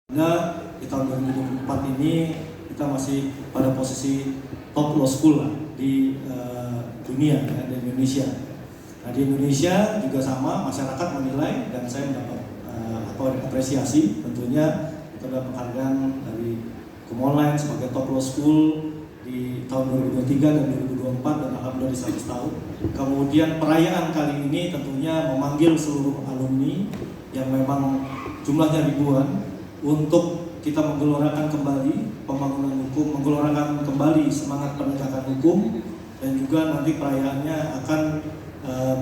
Nah, di tahun 2024 ini kita masih pada posisi top law school lah di dunia ya, di Indonesia. Nah, di Indonesia juga sama, masyarakat menilai dan saya mendapat apresiasi tentunya itu adalah penghargaan dari Hukum Online sebagai top law school di tahun 2023 dan 2024 dan alhamdulillah di 100 tahun. Kemudian perayaan kali ini tentunya memanggil seluruh alumni yang memang jumlahnya ribuan untuk kita menggelorakan kembali pembangunan hukum, menggelorakan kembali semangat penegakan hukum, dan juga nanti perayaannya akan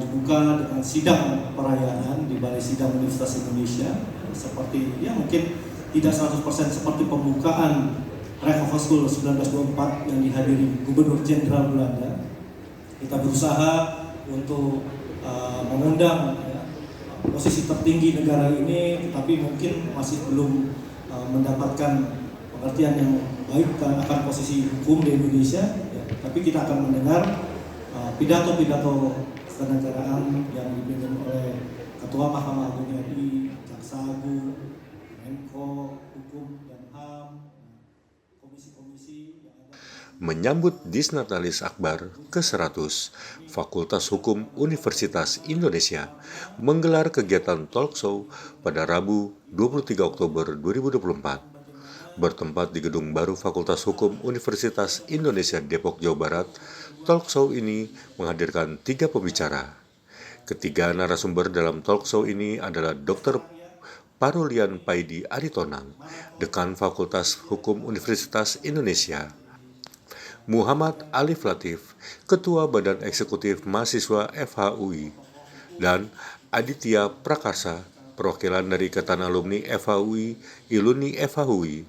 dibuka dengan sidang perayaan di Balai Sidang Universitas Indonesia, seperti ya mungkin tidak 100% seperti pembukaan Recht School 1924 yang dihadiri Gubernur Jenderal Belanda. Kita berusaha untuk mengundang posisi tertinggi negara ini, tetapi mungkin masih belum mendapatkan pengertian yang baik akan posisi hukum di Indonesia. Ya, tapi kita akan mendengar pidato-pidato kenegaraan yang dipimpin oleh Ketua Mahkamah Agung RI, Jaksa Agung, Menko Hukum dan HAM, komisi-komisi yang ada. Menyambut Disnatalis Akbar ke-100, Fakultas Hukum Universitas Indonesia menggelar kegiatan talk show pada Rabu 23 Oktober 2024. Bertempat di Gedung Baru Fakultas Hukum Universitas Indonesia Depok, Jawa Barat, talk show ini menghadirkan 3 pembicara. Ketiga narasumber dalam talk show ini adalah Dr. Parulian Paidi Aritonang, Dekan Fakultas Hukum Universitas Indonesia, Muhammad Alif Latif, Ketua Badan Eksekutif Mahasiswa FHUI, dan Aditya Prakarsa, perwakilan dari Ikatan Alumni FHUI, Iluni FHUI.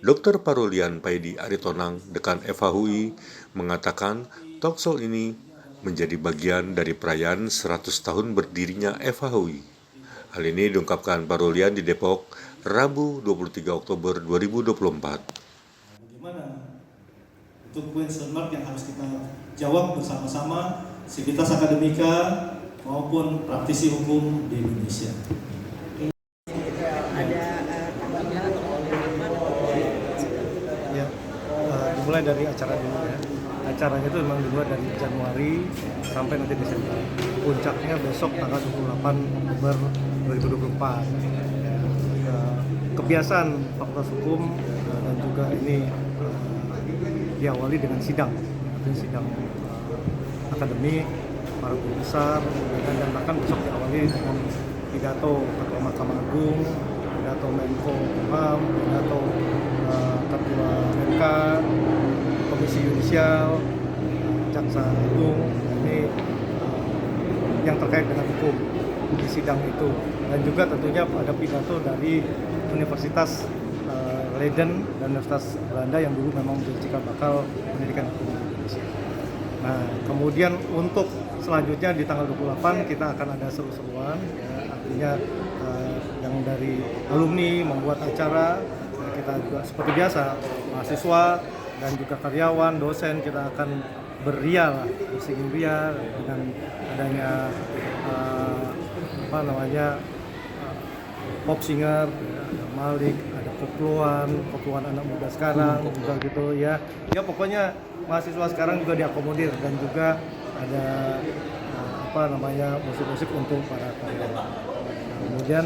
Dr. Parulian Paidi Aritonang, Dekan FHUI, mengatakan talk show ini menjadi bagian dari perayaan 100 tahun berdirinya FHUI. Hal ini diungkapkan Parulian di Depok, Rabu 23 Oktober 2024. Bagaimana untuk question mark yang harus kita jawab bersama-sama sivitas akademika maupun praktisi hukum di Indonesia. Ya, dimulai dari acara dulu ya. Acaranya itu memang dimulai dari Januari sampai nanti Desember. Puncaknya besok tanggal 28 Oktober 2024. Ya, kebiasaan Fakultas Hukum dan juga ini diawali dengan sidang akademik, para guru besar, dan bahkan besok diawali dengan pidato Ketua Mahkamah Agung, pidato Menko Hukum, pidato Ketua MK, Komisi Yudisial, Jaksa Agung. Ini yang terkait dengan hukum di sidang itu, dan juga tentunya ada pidato dari Universitas Leiden dan Universitas Belanda yang dulu memang menjadi cikal bakal pendidikan hukum di Indonesia. Nah, kemudian untuk selanjutnya di tanggal 28 kita akan ada seru-seruan, ya, artinya yang dari alumni membuat acara, kita juga seperti biasa mahasiswa dan juga karyawan, dosen, kita akan beria lah, bersinggung ria dengan adanya pop singer, ada Malik, ada kopluan anak muda sekarang juga gitu ya. Ya pokoknya mahasiswa sekarang juga diakomodir, dan juga ada musik-musik untuk para karyawan. Kemudian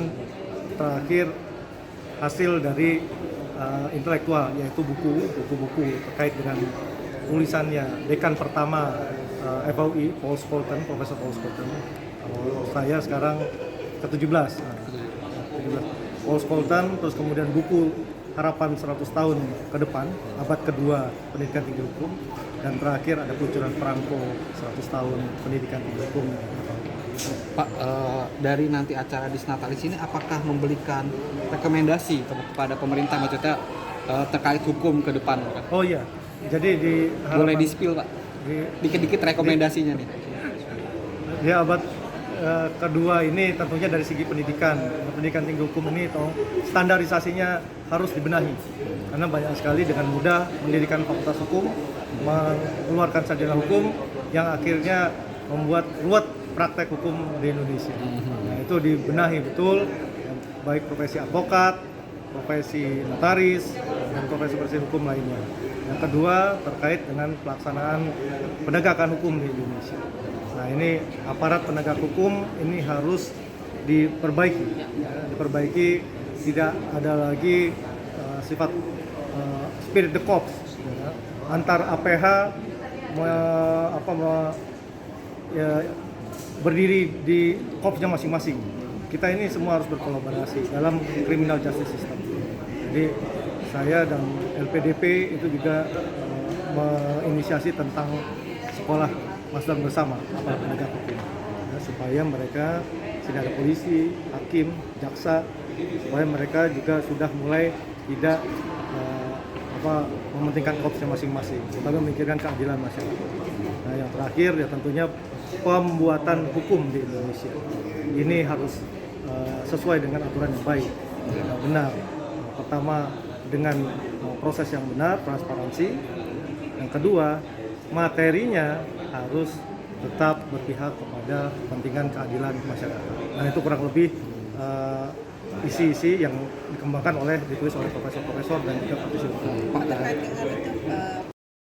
terakhir hasil dari intelektual, yaitu buku-buku terkait dengan tulisannya dekan pertama FHUI, Profesor Paul Scholten. Saya sekarang ke-17. Paul Scholten, terus kemudian buku Harapan 100 tahun ke depan, abad kedua pendidikan tinggi hukum, dan terakhir ada peluncuran Perangko 100 tahun pendidikan tinggi hukum. Pak, dari nanti acara Disnatalis ini apakah memberikan rekomendasi kepada pemerintah, maksudnya terkait hukum ke depan? Pak? Oh iya, jadi boleh di-spill Pak, dikit-dikit rekomendasinya nih. Di abad kedua ini tentunya dari segi pendidikan tinggi hukum ini standarisasinya harus dibenahi, karena banyak sekali dengan mudah pendidikan fakultas hukum mengeluarkan sarjana hukum yang akhirnya membuat ruwet praktek hukum di Indonesia. Nah, itu dibenahi betul, baik profesi advokat, profesi notaris dan profesi-profesi hukum lainnya. Yang kedua terkait dengan pelaksanaan penegakan hukum di Indonesia. Nah, ini aparat penegak hukum ini harus diperbaiki, ya, tidak ada lagi sifat spirit the corps, ya, antar APH berdiri di korpsnya masing-masing. Kita ini semua harus berkolaborasi dalam criminal justice system. Jadi saya dan LPDP itu juga menginisiasi tentang sekolah master bersama aparat penegak hukum, ya, supaya mereka tidak ada polisi, hakim, jaksa, supaya mereka juga sudah mulai tidak mementingkan korpsnya masing-masing, tetapi memikirkan keadilan masyarakat. Nah, yang terakhir ya tentunya pembuatan hukum di Indonesia ini harus sesuai dengan aturan yang baik, yang benar. Pertama dengan proses yang benar, transparansi. Yang kedua, materinya harus tetap berpihak kepada kepentingan keadilan masyarakat. Nah, itu kurang lebih isi-isi yang dikembangkan ditulis oleh profesor-profesor dan juga praktisi hukum. Terkait dengan itu